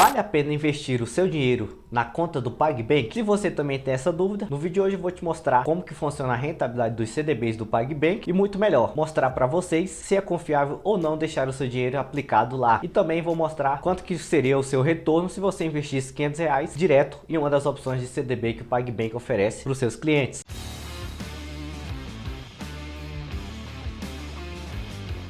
Vale a pena investir o seu dinheiro na conta do PagBank? Se você também tem essa dúvida, no vídeo de hoje eu vou te mostrar como que funciona a rentabilidade dos CDBs do PagBank e muito melhor, mostrar para vocês se é confiável ou não deixar o seu dinheiro aplicado lá. E também vou mostrar quanto que seria o seu retorno se você investisse R$500 direto em uma das opções de CDB que o PagBank oferece para os seus clientes.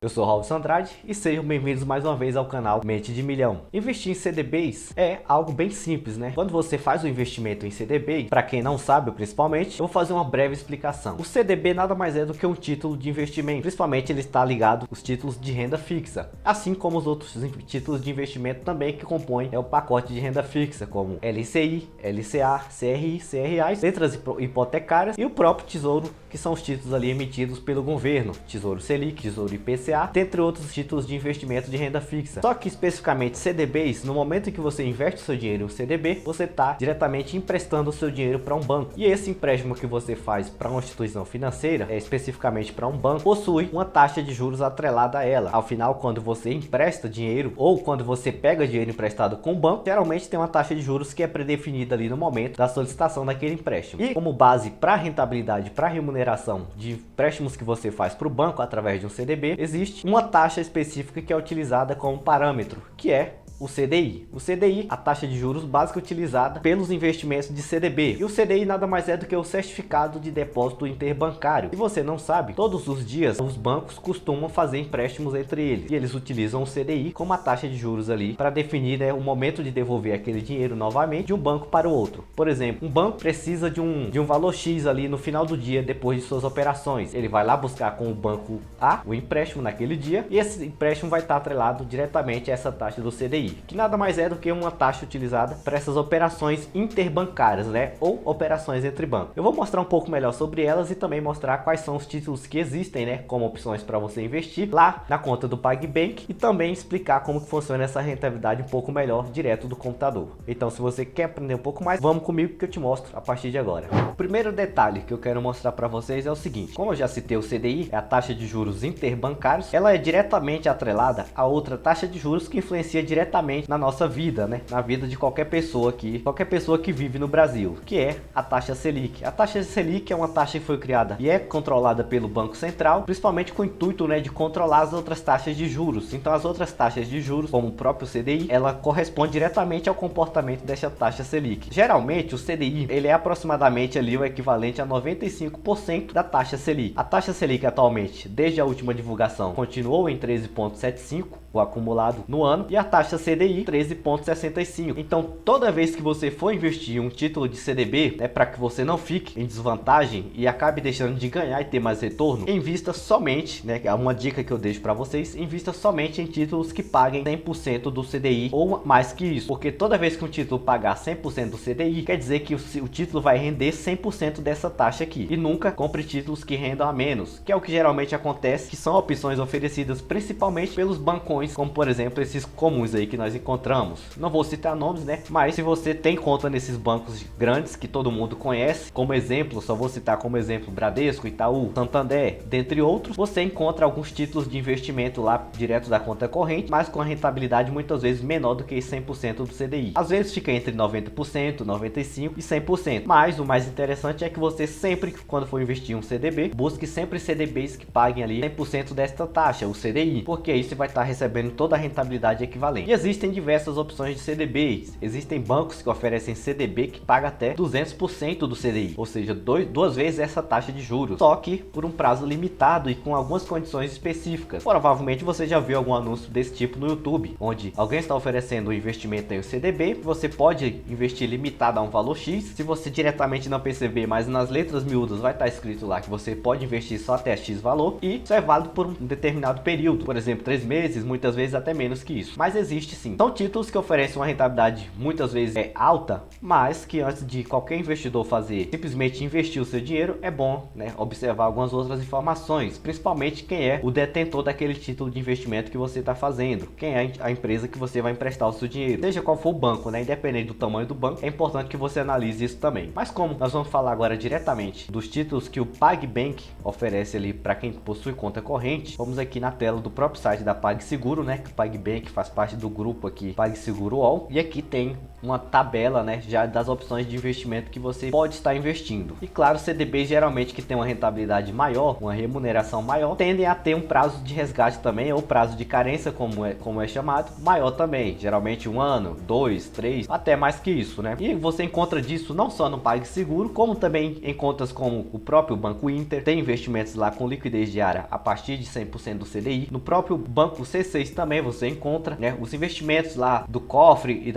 Eu sou Robson Andrade e sejam bem-vindos mais uma vez ao canal Mente de Milhão. Investir em CDBs é algo bem simples, né? Quando você faz o investimento em CDB, para quem não sabe principalmente, eu vou fazer uma breve explicação. O CDB nada mais é do que um título de investimento, principalmente ele está ligado aos títulos de renda fixa, assim como os outros títulos de investimento também que compõem o pacote de renda fixa, como LCI, LCA, CRI, CRAs, letras hipotecárias e o próprio Tesouro, que são os títulos ali emitidos pelo governo, Tesouro Selic, Tesouro IPCA, dentre outros títulos de investimento de renda fixa. Só que especificamente CDBs, no momento em que você investe o seu dinheiro em um CDB, você está diretamente emprestando o seu dinheiro para um banco. E esse empréstimo que você faz para uma instituição financeira, especificamente para um banco, possui uma taxa de juros atrelada a ela. Ao final, quando você empresta dinheiro ou quando você pega dinheiro emprestado com o banco, geralmente tem uma taxa de juros que é predefinida ali no momento da solicitação daquele empréstimo. E como base para rentabilidade, para remuneração de empréstimos que você faz para o banco através de um CDB, existe uma taxa específica que é utilizada como parâmetro, que é o CDI. O CDI, a taxa de juros básica utilizada pelos investimentos de CDB. E o CDI nada mais é do que o certificado de depósito interbancário. Se você não sabe, todos os dias os bancos costumam fazer empréstimos entre eles. E eles utilizam o CDI como a taxa de juros ali para definir, né, o momento de devolver aquele dinheiro novamente de um banco para o outro. Por exemplo, um banco precisa de um valor X ali no final do dia depois de suas operações. Ele vai lá buscar com o banco A o empréstimo naquele dia e esse empréstimo vai estar atrelado diretamente a essa taxa do CDI, que nada mais é do que uma taxa utilizada para essas operações interbancárias, né, ou operações entre bancos. Eu vou mostrar um pouco melhor sobre elas e também mostrar quais são os títulos que existem, né, como opções para você investir lá na conta do PagBank e também explicar como que funciona essa rentabilidade um pouco melhor direto do computador. Então, se você quer aprender um pouco mais, vamos comigo que eu te mostro a partir de agora. O primeiro detalhe que eu quero mostrar para vocês é o seguinte: como eu já citei, o CDI é a taxa de juros interbancários, ela é diretamente atrelada a outra taxa de juros que influencia diretamente na nossa vida, né? Na vida de qualquer pessoa que vive no Brasil, que é a taxa Selic. A taxa Selic é uma taxa que foi criada e é controlada pelo Banco Central, principalmente com o intuito, né, de controlar as outras taxas de juros. Então as outras taxas de juros, como o próprio CDI, ela corresponde diretamente ao comportamento dessa taxa Selic. Geralmente o CDI, ele é aproximadamente ali o equivalente a 95% da taxa Selic. A taxa Selic atualmente, desde a última divulgação, continuou em 13,75 o acumulado no ano, e a taxa CDI 13,65. Então toda vez que você for investir em um título de CDB, é para que você não fique em desvantagem e acabe deixando de ganhar e ter mais retorno, invista somente, né, é uma dica que eu deixo para vocês, invista somente em títulos que paguem 100% do CDI ou mais que isso, porque toda vez que um título pagar 100% do CDI, quer dizer que o título vai render 100% dessa taxa aqui, e nunca compre títulos que rendam a menos, que é o que geralmente acontece, que são opções oferecidas principalmente pelos bancões, como por exemplo esses comuns aí que nós encontramos. Não vou citar nomes, né, mas se você tem conta nesses bancos grandes que todo mundo conhece, como exemplo, só vou citar como exemplo Bradesco, Itaú, Santander, dentre outros, você encontra alguns títulos de investimento lá direto da conta corrente, mas com a rentabilidade muitas vezes menor do que 100% do CDI. Às vezes fica entre 90%, 95% e 100%, mas o mais interessante é que você sempre, quando for investir em um CDB, busque sempre CDBs que paguem ali 100% desta taxa, o CDI, porque aí você vai estar recebendo toda a rentabilidade equivalente. E existem diversas opções de CDBs. Existem bancos que oferecem CDB que paga até 200% do CDI, ou seja, duas vezes essa taxa de juros, só que por um prazo limitado e com algumas condições específicas. Provavelmente você já viu algum anúncio desse tipo no YouTube, onde alguém está oferecendo um investimento em um CDB, você pode investir limitado a um valor X. Se você diretamente não perceber, mas nas letras miúdas vai estar escrito lá que você pode investir só até X valor, e isso é válido por um determinado período, por exemplo 3 meses, muitas vezes até menos que isso, mas existe sim. São títulos que oferecem uma rentabilidade muitas vezes alta, mas que antes de qualquer investidor fazer simplesmente investir o seu dinheiro, é bom, né, observar algumas outras informações, principalmente quem é o detentor daquele título de investimento que você está fazendo, quem é a empresa que você vai emprestar o seu dinheiro, seja qual for o banco, né, independente do tamanho do banco, é importante que você analise isso também. Mas como nós vamos falar agora diretamente dos títulos que o PagBank oferece ali para quem possui conta corrente, vamos aqui na tela do próprio site da PagSeguro PagSeguro, né, que o PagBank faz parte do grupo aqui PagSeguro All, e aqui tem uma tabela, né, já das opções de investimento que você pode estar investindo. E claro, CDBs geralmente que tem uma rentabilidade maior, uma remuneração maior, tendem a ter um prazo de resgate também, ou prazo de carência, como é chamado, maior também, geralmente 1 ano, 2, 3, até mais que isso, né? E você encontra disso não só no PagSeguro, como também em contas como o próprio Banco Inter, tem investimentos lá com liquidez diária a partir de 100% do CDI. No próprio Banco C6 também você encontra, né, os investimentos lá do cofre e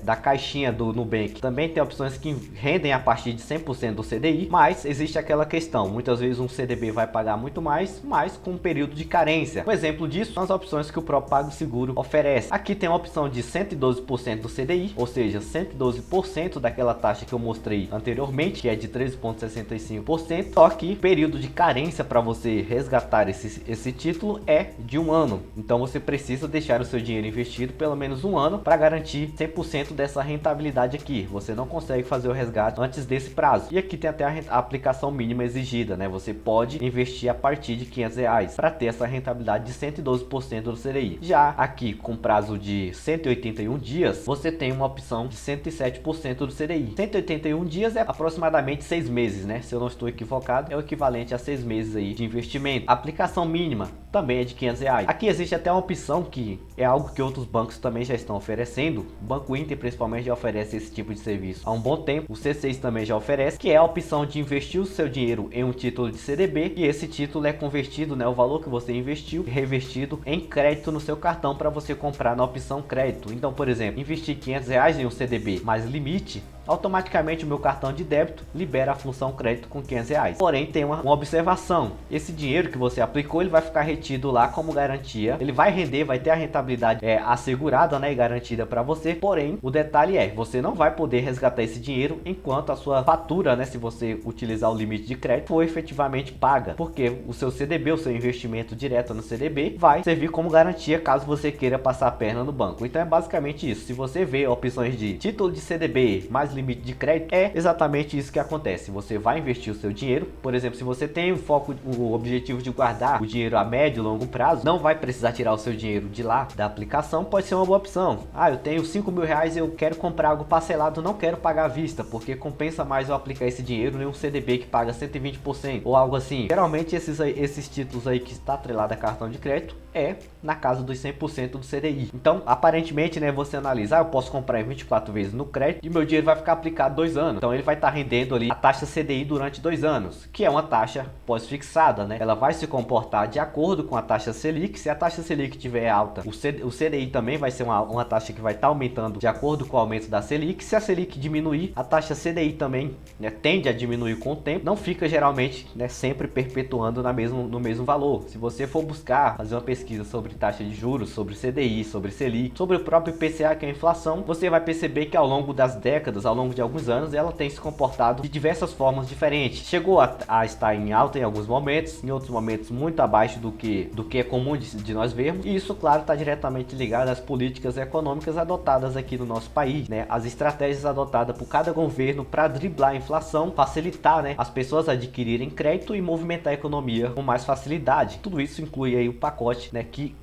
da caixinha do Nubank. Também tem opções que rendem a partir de 100% do CDI, mas existe aquela questão, muitas vezes um CDB vai pagar muito mais, mas com um período de carência. Um exemplo disso são as opções que o próprio PagSeguro oferece. Aqui tem a opção de 112% do CDI, ou seja, 112% daquela taxa que eu mostrei anteriormente, que é de 13,65%, só que o período de carência para você resgatar esse título é de 1 ano. Então você precisa deixar o seu dinheiro investido pelo menos 1 ano para garantir 100% dessa rentabilidade aqui. Você não consegue fazer o resgate antes desse prazo. E aqui tem até a aplicação mínima exigida, né? Você pode investir a partir de R$500 para ter essa rentabilidade de 112% do CDI. Já aqui com prazo de 181 dias, você tem uma opção de 107% do CDI. 181 dias é aproximadamente 6 meses, né? Se eu não estou equivocado, é o equivalente a 6 meses aí de investimento. A aplicação mínima também é de R$500. Aqui existe até uma opção que é algo que outros bancos também já estão oferecendo. O Banco Inter principalmente já oferece esse tipo de serviço há um bom tempo. O C6 também já oferece, que é a opção de investir o seu dinheiro em um título de CDB, e esse título é convertido, né, o valor que você investiu, revestido em crédito no seu cartão para você comprar na opção crédito. Então, por exemplo, investir R$500 em um CDB mais limite, automaticamente o meu cartão de débito libera a função crédito com R$500. Porém, tem uma observação: esse dinheiro que você aplicou, ele vai ficar retido lá como garantia, ele vai render, vai ter a rentabilidade assegurada, né, e garantida para você. Porém, o detalhe é, você não vai poder resgatar esse dinheiro enquanto a sua fatura, né, se você utilizar o limite de crédito, for efetivamente paga, porque o seu CDB, o seu investimento direto no CDB, vai servir como garantia caso você queira passar a perna no banco. Então é basicamente isso. Se você vê opções de título de CDB mais limite de crédito, é exatamente isso que acontece. Você vai investir o seu dinheiro, por exemplo, se você tem o objetivo de guardar o dinheiro a médio e longo prazo, não vai precisar tirar o seu dinheiro de lá da aplicação, pode ser uma boa opção. Eu tenho R$5.000 e eu quero comprar algo parcelado, não quero pagar à vista, porque compensa mais eu aplicar esse dinheiro em um CDB que paga 120% ou algo assim. Geralmente esses títulos aí que está atrelado a cartão de crédito é na casa dos 100% do CDI. Então, aparentemente, né, você analisa, eu posso comprar em 24 vezes no crédito e meu dinheiro vai ficar aplicado 2 anos. Então, ele vai estar rendendo ali a taxa CDI durante 2 anos, que é uma taxa pós-fixada, né? Ela vai se comportar de acordo com a taxa Selic. Se a taxa Selic estiver alta, o CDI também vai ser uma taxa que vai estar aumentando de acordo com o aumento da Selic. Se a Selic diminuir, a taxa CDI também, né, tende a diminuir com o tempo. Não fica geralmente, né, sempre perpetuando no mesmo valor. Se você for buscar fazer uma pesquisa sobre taxa de juros, sobre CDI, sobre Selic, sobre o próprio IPCA, que é a inflação, você vai perceber que ao longo das décadas, ao longo de alguns anos, ela tem se comportado de diversas formas diferentes. Chegou a estar em alta em alguns momentos, em outros momentos muito abaixo do que é comum de nós vermos, e isso, claro, está diretamente ligado às políticas econômicas adotadas aqui no nosso país, né? As estratégias adotadas por cada governo para driblar a inflação, facilitar, né, as pessoas adquirirem crédito e movimentar a economia com mais facilidade. Tudo isso inclui aí o pacote, né, que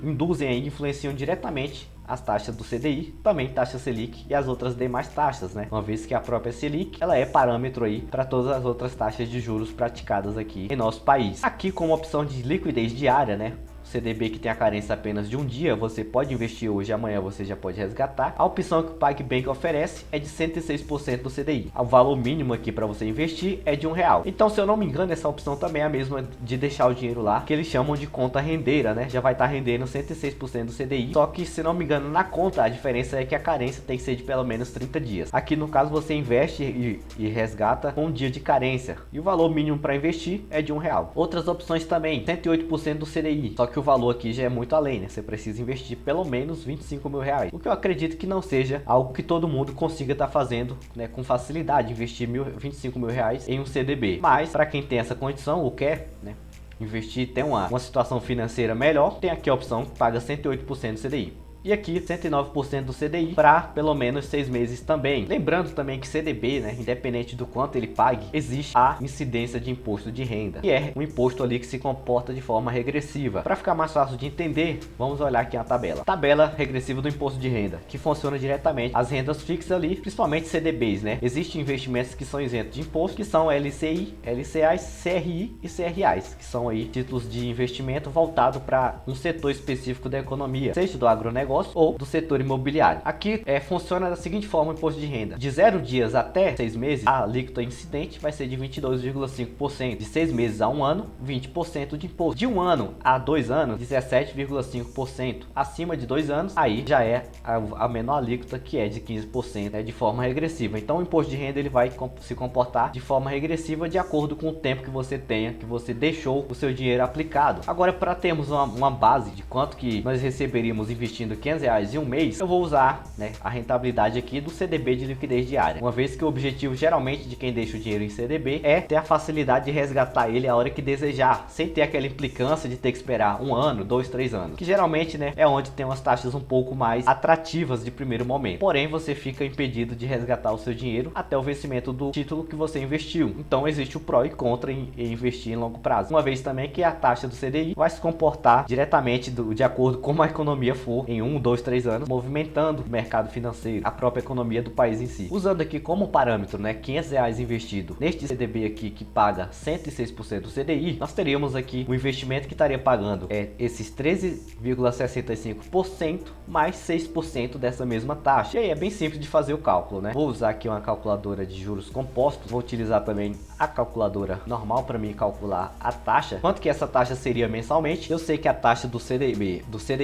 induzem aí, influenciam diretamente as taxas do CDI, também taxa Selic e as outras demais taxas, né? Uma vez que a própria Selic, ela é parâmetro aí para todas as outras taxas de juros praticadas aqui em nosso país. Aqui como opção de liquidez diária, né? CDB que tem a carência apenas de um dia, você pode investir hoje e amanhã você já pode resgatar. A opção que o PagBank oferece é de 106% do CDI. O valor mínimo aqui para você investir é de R$1. Então, se eu não me engano, essa opção também é a mesma de deixar o dinheiro lá, que eles chamam de conta rendeira, né? Já vai estar rendendo 106% do CDI. Só que, se não me engano, na conta a diferença é que a carência tem que ser de pelo menos 30 dias. Aqui no caso você investe e resgata com um dia de carência. E o valor mínimo para investir é de R$1. Outras opções também, 108% do CDI. Só que o valor aqui já é muito além, né? Você precisa investir pelo menos R$25.000, o que eu acredito que não seja algo que todo mundo consiga estar fazendo, né, com facilidade, investir R$25.000 em um CDB. Mas para quem tem essa condição ou quer, né, investir, tem uma situação financeira melhor, tem aqui a opção que paga 108% do CDI. E aqui 109% do CDI para pelo menos 6 meses também. Lembrando também que CDB, né, independente do quanto ele pague, existe a incidência de imposto de renda, que é um imposto ali que se comporta de forma regressiva. Para ficar mais fácil de entender, vamos olhar aqui a tabela. Tabela regressiva do imposto de renda, que funciona diretamente as rendas fixas ali, principalmente CDBs, né? Existem investimentos que são isentos de imposto, que são LCI, LCAs, CRI e CRAs, que são aí títulos de investimento voltado para um setor específico da economia, seja do agronegócio ou do setor imobiliário. Aqui funciona da seguinte forma: o imposto de renda de 0 dias até 6 meses, a alíquota incidente vai ser de 22,5%, de 6 meses a 1 ano, 20% de imposto, de 1 ano a 2 anos, 17,5%, acima de 2 anos, aí já é a menor alíquota, que é de 15%, né, de forma regressiva. Então o imposto de renda ele vai se comportar de forma regressiva de acordo com o tempo que você tenha, que você deixou o seu dinheiro aplicado. Agora, para termos uma base de quanto que nós receberíamos investindo R$500 em um mês, eu vou usar, né, a rentabilidade aqui do CDB de liquidez diária, uma vez que o objetivo geralmente de quem deixa o dinheiro em CDB é ter a facilidade de resgatar ele a hora que desejar, sem ter aquela implicância de ter que esperar 1 ano, 2, 3 anos, que geralmente, né, é onde tem umas taxas um pouco mais atrativas de primeiro momento. Porém, você fica impedido de resgatar o seu dinheiro até o vencimento do título que você investiu. Então existe o pró e contra em investir em longo prazo, uma vez também que a taxa do CDI vai se comportar diretamente de acordo com como a economia for em 1, 2, 3 anos, movimentando o mercado financeiro, a própria economia do país em si. Usando aqui como parâmetro, né, R$500 investido neste CDB aqui que paga 106% do CDI, nós teríamos aqui um investimento que estaria pagando esses 13,65% mais 6% dessa mesma taxa. E aí é bem simples de fazer o cálculo, né? Vou usar aqui uma calculadora de juros compostos, vou utilizar também a calculadora normal para mim calcular a taxa. Quanto que essa taxa seria mensalmente? Eu sei que a taxa do CDI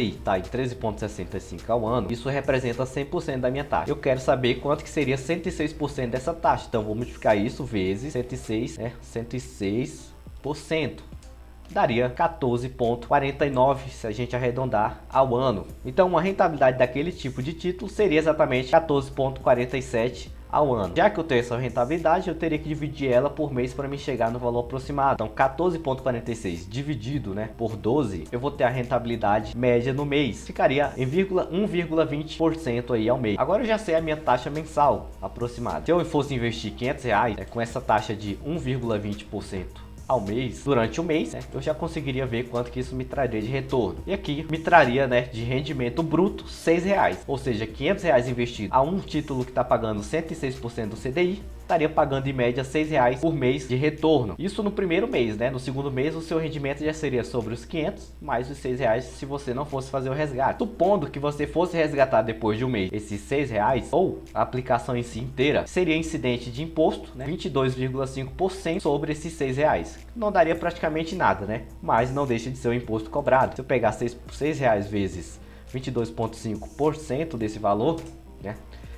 está em 13,65 ao ano. Isso representa 100% da minha taxa. Eu quero saber quanto que seria 106% dessa taxa. Então vou multiplicar isso vezes 106, né? 106%. Daria 14,49 se a gente arredondar ao ano. Então uma rentabilidade daquele tipo de título seria exatamente 14,47 ao ano. Já que eu tenho essa rentabilidade, eu teria que dividir ela por mês para me chegar no valor aproximado. Então 14,46 dividido, né, por 12, eu vou ter a rentabilidade média no mês. Ficaria em 1,20% aí ao mês. Agora eu já sei a minha taxa mensal aproximada. Se eu fosse investir R$500, com essa taxa de 1,20% ao mês, durante o mês, né, eu já conseguiria ver quanto que isso me traria de retorno. E aqui me traria, né, de rendimento bruto R$6, ou seja, R$500 investido a um título que está pagando 106% do CDI, estaria pagando em média R$6 por mês de retorno. Isso no primeiro mês, né? No segundo mês o seu rendimento já seria sobre os 500 mais os R$6 se você não fosse fazer o resgate. Supondo que você fosse resgatar depois de um mês esses R$6 ou a aplicação em si inteira, seria incidente de imposto, né? 22,5% sobre esses R$6. Não daria praticamente nada, né? Mas não deixa de ser um imposto cobrado. Se eu pegar R$6 vezes 22,5% desse valor, né,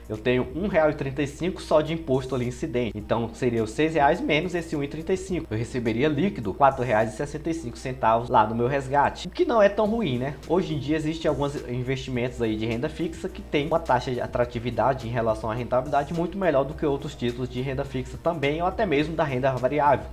eu tenho R$1,35 só de imposto ali incidente. Então seria os R$6 menos esse R$1,35. Eu receberia líquido R$4,65 lá no meu resgate, o que não é tão ruim, né? Hoje em dia existem alguns investimentos aí de renda fixa que tem uma taxa de atratividade em relação à rentabilidade muito melhor do que outros títulos de renda fixa também, ou até mesmo da renda variável.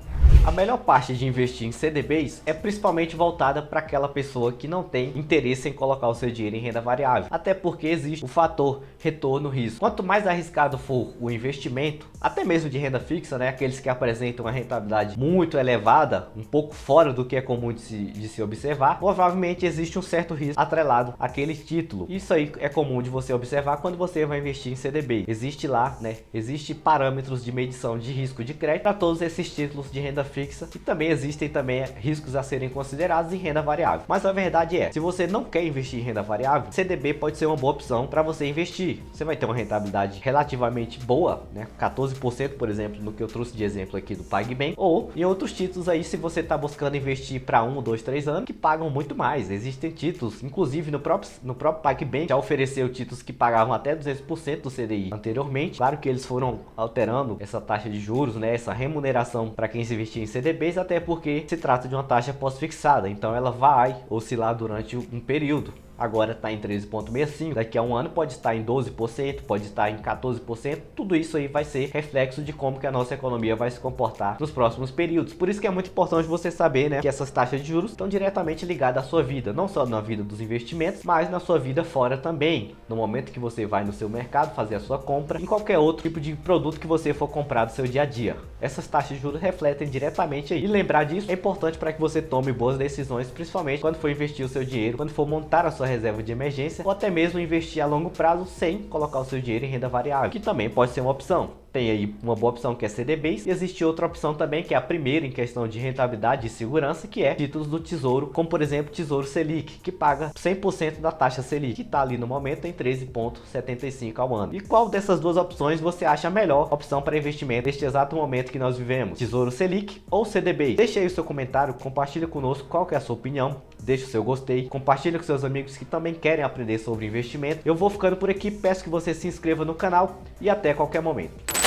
A melhor parte de investir em CDBs é principalmente voltada para aquela pessoa que não tem interesse em colocar o seu dinheiro em renda variável, até porque existe o fator retorno-risco. Quanto mais arriscado for o investimento, até mesmo de renda fixa, né, aqueles que apresentam uma rentabilidade muito elevada, um pouco fora do que é comum de se observar, provavelmente existe um certo risco atrelado àquele título. Isso aí é comum de você observar quando você vai investir em CDB. Existe lá, né, existe parâmetros de medição de risco de crédito para todos esses títulos de renda fixa, e também existem riscos a serem considerados em renda variável. Mas a verdade é, se você não quer investir em renda variável, CDB pode ser uma boa opção para você investir. Você vai ter uma rentabilidade relativamente boa, né, 14% por exemplo, no que eu trouxe de exemplo aqui do PagBem, ou em outros títulos aí se você está buscando investir para 1, 2, 3 anos, que pagam muito mais. Existem títulos, inclusive no próprio PagBem já ofereceu títulos que pagavam até 200% do CDI anteriormente. Claro que eles foram alterando essa taxa de juros, né, essa remuneração para quem se investir em CDBs, até porque se trata de uma taxa pós-fixada, então ela vai oscilar durante um período. agora está em 13,65%, daqui a um ano pode estar em 12%, pode estar em 14%, tudo isso aí vai ser reflexo de como que a nossa economia vai se comportar nos próximos períodos. Por isso que é muito importante você saber, né, que essas taxas de juros estão diretamente ligadas à sua vida, não só na vida dos investimentos, mas na sua vida fora também, no momento que você vai no seu mercado fazer a sua compra, em qualquer outro tipo de produto que você for comprar do seu dia a dia. Essas taxas de juros refletem diretamente aí. E lembrar disso é importante para que você tome boas decisões, principalmente quando for investir o seu dinheiro, quando for montar a sua reserva de emergência, ou até mesmo investir a longo prazo sem colocar o seu dinheiro em renda variável, que também pode ser uma opção. Tem aí uma boa opção que é CDBs, e existe outra opção também que é a primeira em questão de rentabilidade e segurança, que é títulos do Tesouro, como por exemplo Tesouro Selic, que paga 100% da taxa Selic, que está ali no momento em 13,75 ao ano. E qual dessas duas opções você acha a melhor opção para investimento neste exato momento que nós vivemos? Tesouro Selic ou CDBs? Deixe aí o seu comentário, compartilhe conosco qual que é a sua opinião, deixe o seu gostei, compartilhe com seus amigos que também querem aprender sobre investimento. Eu vou ficando por aqui, peço que você se inscreva no canal e até qualquer momento.